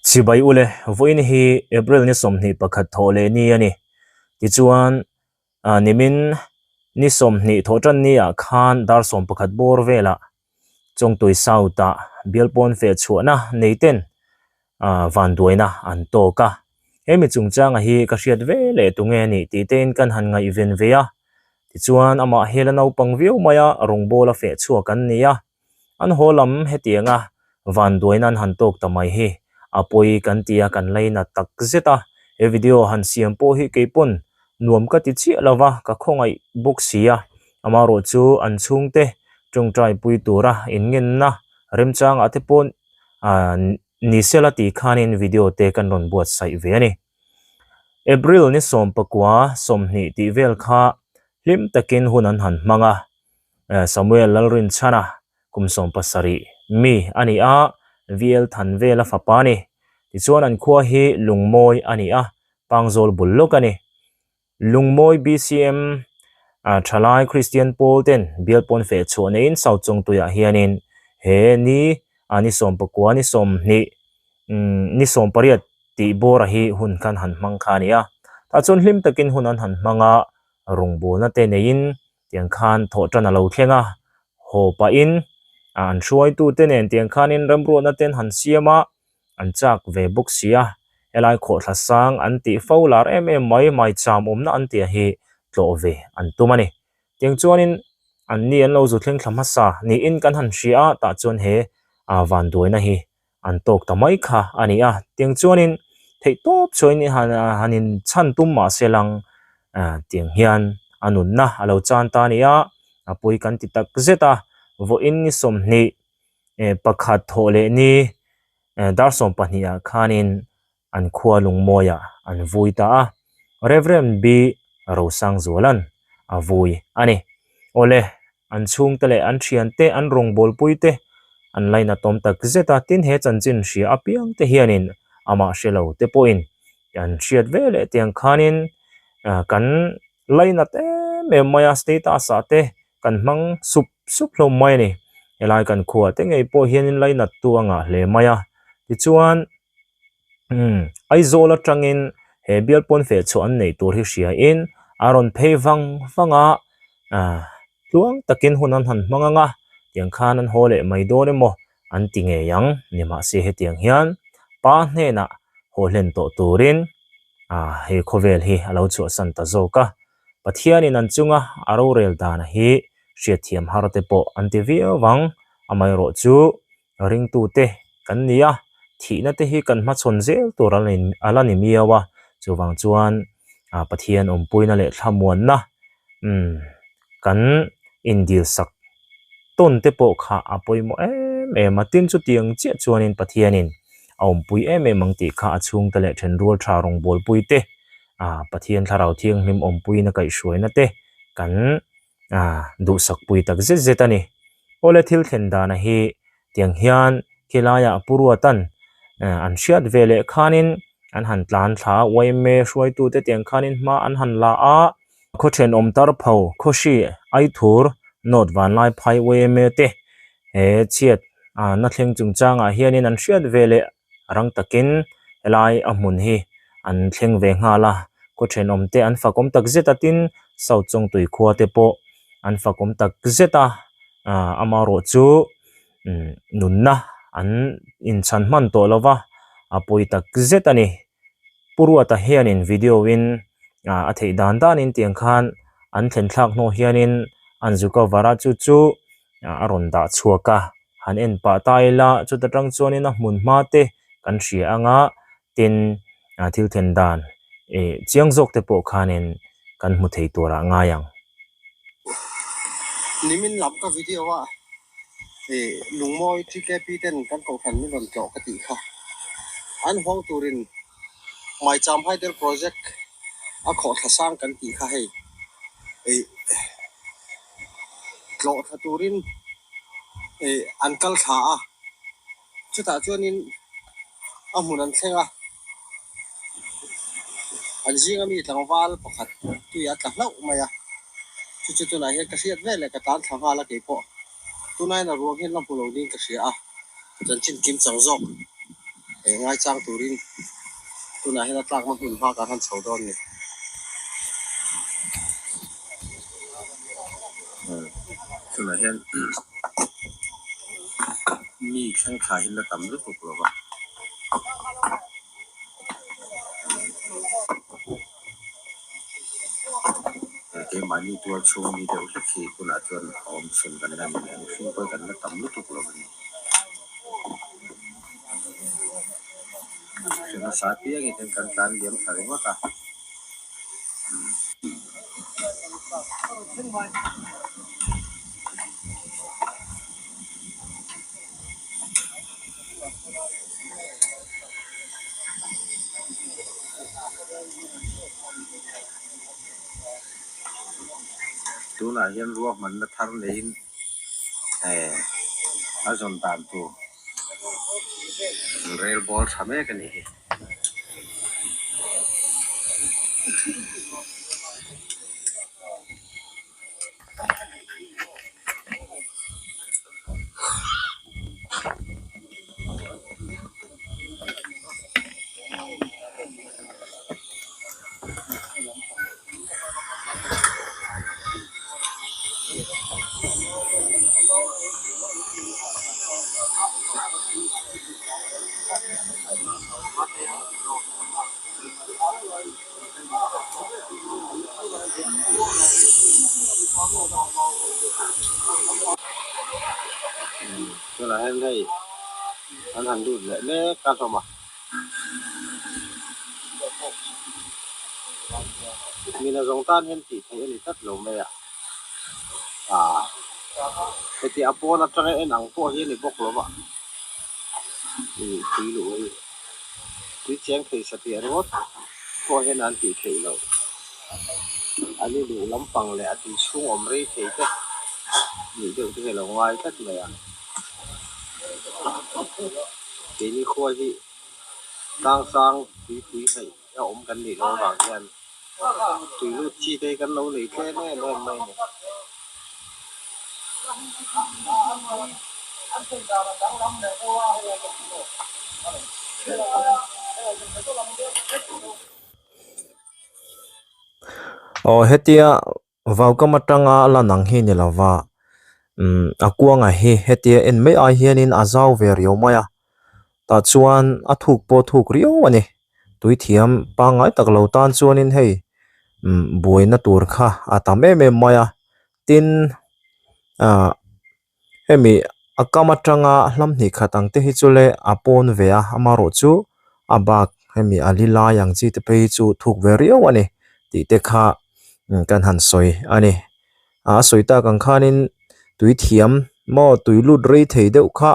chibai ule voin hi April ni somni pakhat thole ni ani ti chuan nimin ni somni thotan ni a khan dar som pakhat bor vela chongtoi sauta bialpon fe chuana neiten van duina an toka hemi chungchang hi ka hriat ve le tunge ni ti ten kan han ngai ven veya ti chuan ama helano pangviu maya rongbola fe chua kan nia an holam hetianga van duinan han tok tamai hi apoi kan tia kan leina tak zeta e video han siam po hi keipon nuam ka ti chi lawa ka khongai boxia amaro chu an chungte tongtrai pui tura ingen na remchang atepon ni selati khanin video te kan ron buat sai ve ani April ni som pakwa somni ti vel kha lim takin hunan han manga Samuel lalrin chana kumsom pasari mi ani a VL than vela fapani ti chuan an khua hi lungmoi ani a pangzol bullok ani lungmoi BCM thalai Christian Polten bialpon fe chuanein sauchong tuya hianin he ni ani som pakwa ni som ni som pariat ti bora hi hun kan han mangkhania ta chon hlim takin hunan han manga rungbol na te nein tiang khan tho tana lo thlenga ho pa in an hruai tu tenen tiang khanin ramro na ten han siama an chak ve boxia elai kho thlasang an ti faular mai cham omna an ti hi tlo ve an tumani tiang chuanin an ni an lo zu thleng thamasa ni in kan han hria ta chon he van duina hi an tok tamai kha ania tiang chuanin thei top choini hanin chan tum ma selang tiang hian anun na alo chan ta nia apoi kan ti tak zeta vo in ni somni pakhat thole ni dar som pahnia khanin an khua lungmoya an vuita Reverend B Rosang Zolan avui ani ole an chung tele an thiante an rongbol puite an laina tom tak zeta tin he chanchin hria apiang te hianin ama shelo te point an hriat vele tiang khanin kan laina te me maya status ate kan mang sup lo mai ni elai kan khua te ngei po hianin laina tuanga hle maya ti chuan aizola tangin he bialpon fe chuan nei tur hi hria in aron phewang wanga luang takin hunan han manganga tiang khanan hole mai dore mo an tinge yang nima se he tiang hian pa hna holen to turin he khovel hi alo chu santa zoka pathianin an chunga aro rel dana hi hriathiam harate po antivia wang amai ro chu ring tu te kan nia thina te hi kan ma chon zel turanin alani miawa chuwang chuan pathian ompuina le thlamuan na kan indil sak ton te po kha apoimo matin chu tiang che chuanin pathianin ompui mangti kha achung tale then rual tharong bol puite pathian tharau thiang hlim ompui na kai hruaina te kan du sak pui tak zetani ole thil thendana hi tiang hian khilaya puruatan an hriat vele khanin an han tlan thla waime hruai tu te tiang khanin ma an han la a khothen omtar pho khoshi ai thur not van lai phai waime te he chiat na thleng chungchanga hianin an hriat vele rang takin elai amun hi an thleng ve ngala khothen omte an fakom tak zetatin sauchong tui khua te po an fakom tak zeta amaro chu nunna an in chan man to lova apoi tak zetani puruata hianin video win a thei dan in tiang khan an thlen thlak no hianin an zuka wara chu aron da chuaka han en pa taila chu tatang chuanin a hmun ma te kan hria anga tin thil then dan chiang jok te po khanin kan hmu thei tura nga yang nimin lam ka video wa lungmoi TKP ten kan ko than ni ron tlo ka ti kha an hong turin mai cham haidel project a kho thasang kan ti kha hei tlo tha turin an kal kha chu ta chuanin amunan thlenga an jinga mi tlangwal pakhat tu ya tlau maya chu tu na he ka hriat vele ka tan thawala ke po tunai na ruang hin lampulo ding ka hria chanchin kim changzok ง่ายจังตูรินตัวไหนให้นักลากมาหุ่นพาการทันเสาดอนนี่ตัวไหนให้มีแข้งขาหินละต่ำหรือเปล่าวะแต่หมายนี้ตัวช่วงนี้เดี๋ยวสักทีคุณอาจจะหอมสนกันได้ไหมซึ่งก็กันละต่ำหรือเปล่าวะKena sapi yang itu kan diam saling mata. Tu lah yang ruah mana thar lain. Azon tan tu. Rail ball sama kan ini. Tu lah yang đây. Anh hành đuổi lại nè can sama. Mina rong tan hen ti thei ani tat lo me ti apo na tang en ang po hi ni bok lo ba ti lu ti cheng thei sa ti rot po hen an ti thei lo ani lu lampang le ati sung om rei thei te ni de te lo ngai tat me ti ni kho hi tang sang ti hai ya om kan ni lo ba hian tui lu chi te kan lo nei tle ne le mai ne hetia vaukamatanga la nang hi ni lawa akuanga hi hetia en me a hianin azau ve rio maya ta chuan a thuk po thuk rio ani tui thiam pangai tak lo tan chuanin hei buina tur kha atame me maya tin hemi akamatanga hlamni khatang te hi chule apon vea amaro chu abak hemi alila yang chi te pe chu thuk ve rio ani ti te kha kan han soi ani soita kan khanin tui thiam mo tui lut rei thei deuh kha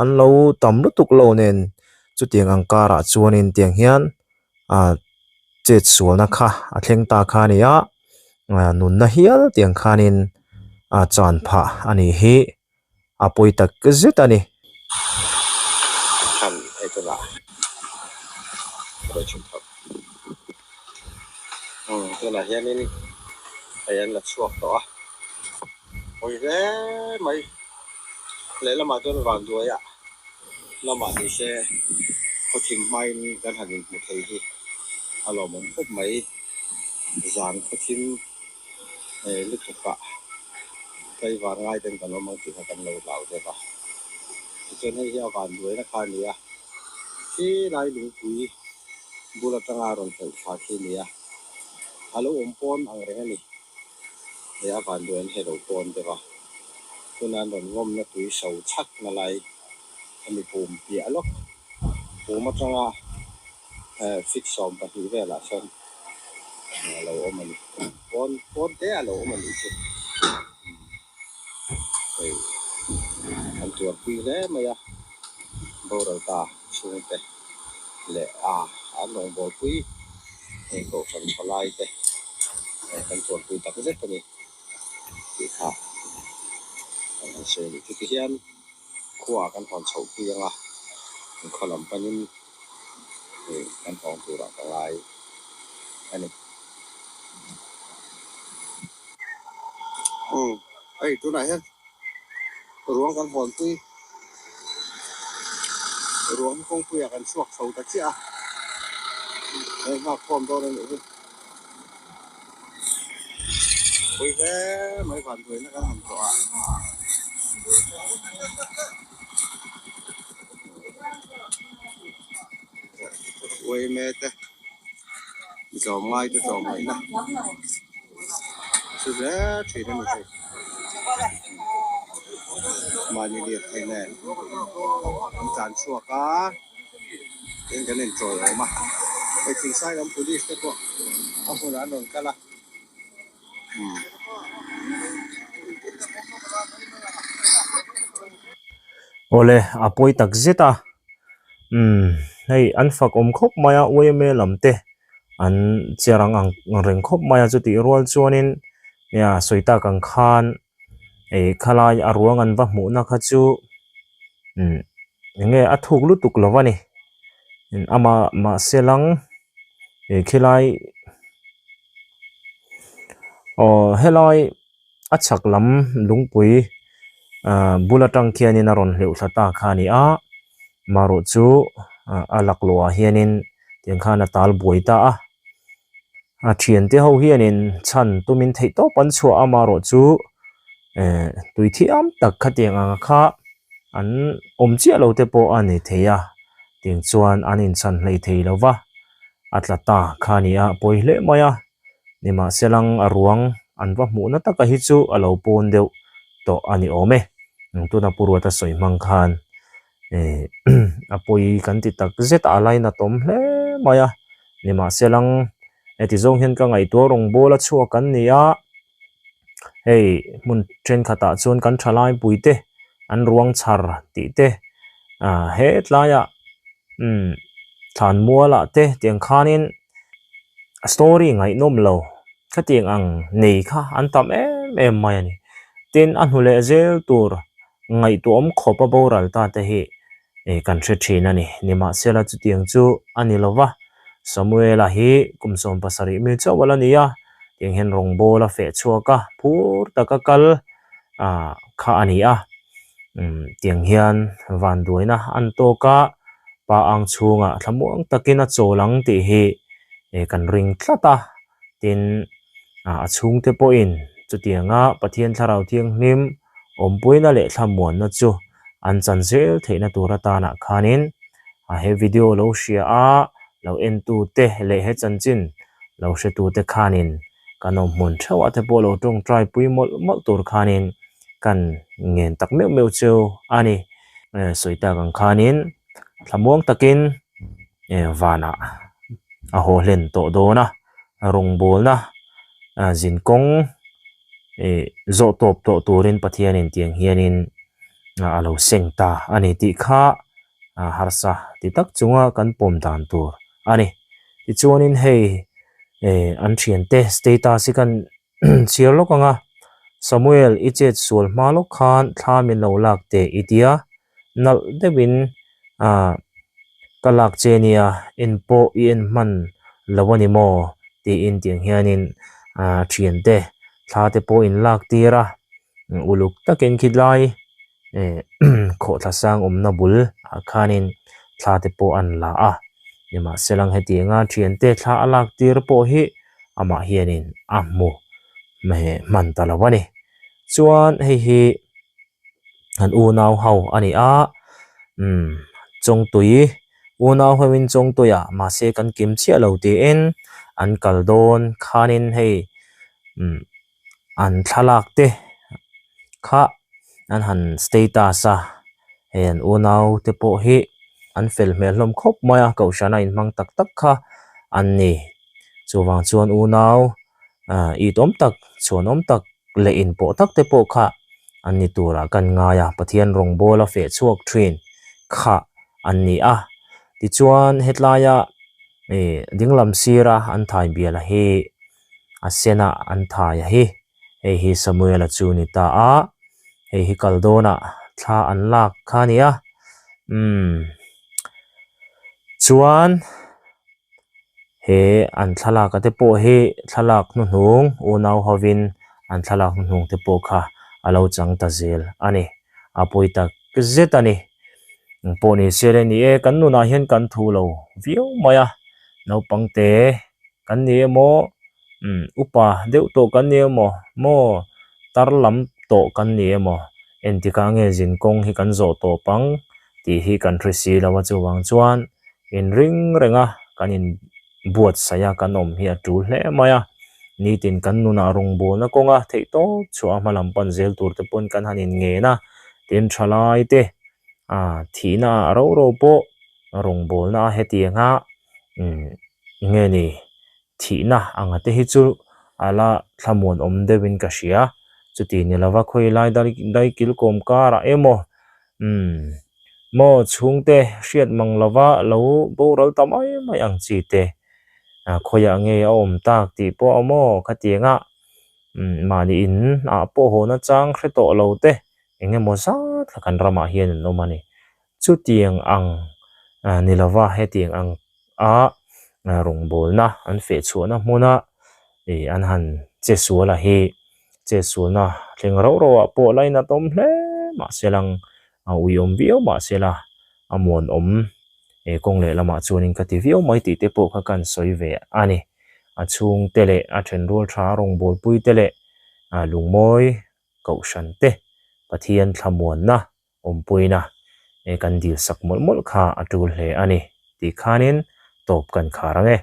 an lo tam lu tuk lo nen chu tiang angkara chuanin tiang hian chet sualna kha a thleng ta kha nia nun na hial tiang khanin chan pha ani hi apoi tak zet ani kan itu lah berjum thap tu lah yang ini ayan la chuak to oi re mai le la ma tu wan du ya la ma ni se ko thing mai ni kan hanin mu thei hi alo mon khop mai zan ko thim lu ka kai wa ngai den kan lo ma ti kan lo lau de ba chen hi ya wan du na kha ni ya ki nai lu pui bula tanga ron thei pha ki ni ya alo pon ang re ni ya wan du en he lo pon de ba tunan ron ngom na tui sau chak na lai ani pum pia lok pum tanga fix som pa hi ve la son lo man pon te alo man chi an tu pi le ma ya bo ro ta su te le an lo bo pui e ko kan palai te kan tu pi ta ke ni ki kha an se ni ki hian khwa kan hon chau pi anga kholam panin kan hong tu ra lai ani ai tu nai hen ruang kan hon tui รวมคงคุยกันสวกเสาตะเจียได้มาความโดนเลยคุยแค่ไม่ผ่านเลยนะครับทำตัวคุยแม่แต่จอมไม้จะจอมไม้นะสุดแล้วที่นั่นเลยมาเรียกไทยแลนด์จานชัวก้าเองกันเล่นโจยออกมาไปถึงไซด์น้ำพุลิสก็พวกเอาคนละนนกันละโอเลอปอยตักเจตาheyอันฟักคบมายาเวเมลัมเตอันเจรังเริงคบมายาจุติรัวจวนินเนี่ยสวยตากังคานขลายอารวงันวะหมูนักจูยังไงอัทุกลุตุกลวะนี่อามาเซลังขลายเฮลอยอัชักลำลุงปุยบุลตังเคียนินารอนเหลวสตาคานีอามารุจูอาลักลัวเฮียนินเตียงข้านาตาลบวยตาเทียนเตเขาเฮียนินฉันตุมินเทโตปันชัวอามารุจูตุยที่ตักขัดเตียงอ่างข้าอันเจียเราเตโปอันนี้เทียเตียงจวนอันนี้ฉันเลยเทียแล้ววะอัตลตาคานีอาปอยเละมายานี่มาเสลังอรวงอันว่าหมูนัตกะฮิจูอาเราปนเดียวโตอันนี้โอเมตัวนับปรวตสวยมังคันปอยกันติดตักเซตอะไรนะตอมเละมายานี่มาเสลังที่จงเห็นกันไงตัวรงโบละชัวกันเนี่ยเฮ้ยมุนเทรนขตาชวนกันทลายปุยเตอันรวงชาร์ติเตเฮ็ดลายฐานมัวละเตเตียงคานินสตอรี่ไงนมเราก็เตียงอังนี่ค่ะอันตามไม่นี่เตียนอันหุเลเจลตัวไงตัวขบโบราลตาเตเหกันเชิดชีนั่นนี่มาเสละจุดเตียงจูอันนี้เราวะสมัยละฮีกุมสมภาษาริมิเจ้าวันนี้ยังเห็นรงโบละเฟชัวกะพูดตะกะกัลข้าอันนี้เตียงเฮียนวันด้วยนะอันโตกะปาอังชูงะทำมวงตะกินโจลังติเฮกันริงทลตาตินชุงเตปอินจุดเตียงปะเทียนทาราวเทียงนิมปุยนั่นแหละทำมวนนะจูอันจันเซลเทนตัวรัตานะคานินเฮวิดีโอเราเชียเราเอ็นตูเตเละเฮจันจินเราเชตูเตคานินกันอมมุนเท่าอัตโปโลตรงใจปุยหมดตัวคานินกันเงินตักเมลเจออันนี้สวยตากังคานินทำมวงตะกินวานะโหเล่นโตโดนะรงโบลนะจินกงโจตบโตตูรินปะเทียนินเตียงเฮียนินเราเซงตาอันนี้ติข้าฮาร์ซาติตักจุงกันปมดานตัวอันนี้ติจวนินเฮอันเชียนเตสเตตัสกันเชียร์ลูกงะซามูเอลอิเจตสวลมาลูกคานทามินเราลักเตอิเดียนัลเดวินกลักเจเนียอินโปอินมันลาวนิโมตีอินเตียงเฮียนินเชียนเตทาเตโปอินลักตีระอุลุกตะเกนคิดไลโคทัสังนาบุลคานินทาเตโปอันลานี่มาเสลังให้ตีงาเชียนเตทาลักตีระโปฮิอามาเฮียนินมูไม่มันตลอดวันนี้ส่วนให้อันอูนาวเฮาอันนี้จงตุยอูนาวเฮวินจงตุยมาเสกันกิมเชียเหล่าตีเอ็นอันกัลโดนคานินให้อันทลักเตข้าอันหันสเตตัสเห็นอูนาวเตโปฮิอันเฟลเมลลมคบมายาเกาชนะอินมังตักค่ะอันนี้จวงชวนอูนาวอีตอมตักชวนอมตักเลอินโปตักเตโปค่ะอันนี้ตัวละกันงายปะเทียนรงโบลาเฟชวกทรีนค่ะอันนี้ที่ชวนเฮตลายดิ้งลำซีระอันทายเบียละเฮอาเซนะอันทายเฮสมุยละจูนิตาเฮกัลโดนะท่าอันลักค่ะนี่ชวนเฮอันทลากเตโปเฮทลากนุ่งอูนาวฮาวินอันทลากนุ่งเตโปค่ะอาเราจังตาเซลอันนี้ปุยตะกเจตานี่ po ni sele ni e kan nu na hian kan thu lo viu maya no pangte kan ni mo upa deu to kan ni mo tarlam to kan ni mo entika nge jin kong hi kan zo to pang ti hi kan risi lawa chuwang chuan in ring renga kan in buat saya kan om hi atu hle maya ni tin kan nu na rong bol na konga thei to chua malam pan zel tur te pon kan hanin nge na tin thalai te thina ro po rong bol na heti nga nge ni thina anga te hi chu ala thamon om dewin ka hria chuti ni lawa khoi lai dai kil kom kara emo mo chungte hriat mang lawa lo boral tamai mai ang chi te khoya nge om tak ti po amo khatinga mani in po ho na chang hreto lo te enge mo zat kan rama hian no mani chutiang ang nilawa hetiang ang rong bol na an fe chuana muna an han che suala hi che suana thleng ro po laina tom hle ma selang uyom vio ma sela amon om kong le lama chuanin ka ti vio mai ti te po kha kan soi ve ani chung tele a then rol tha rong bol pui tele lungmoi kaushan te pathian thamuan na om puina kan dil sak mol kha atul hle ani ti khanin top kan kharange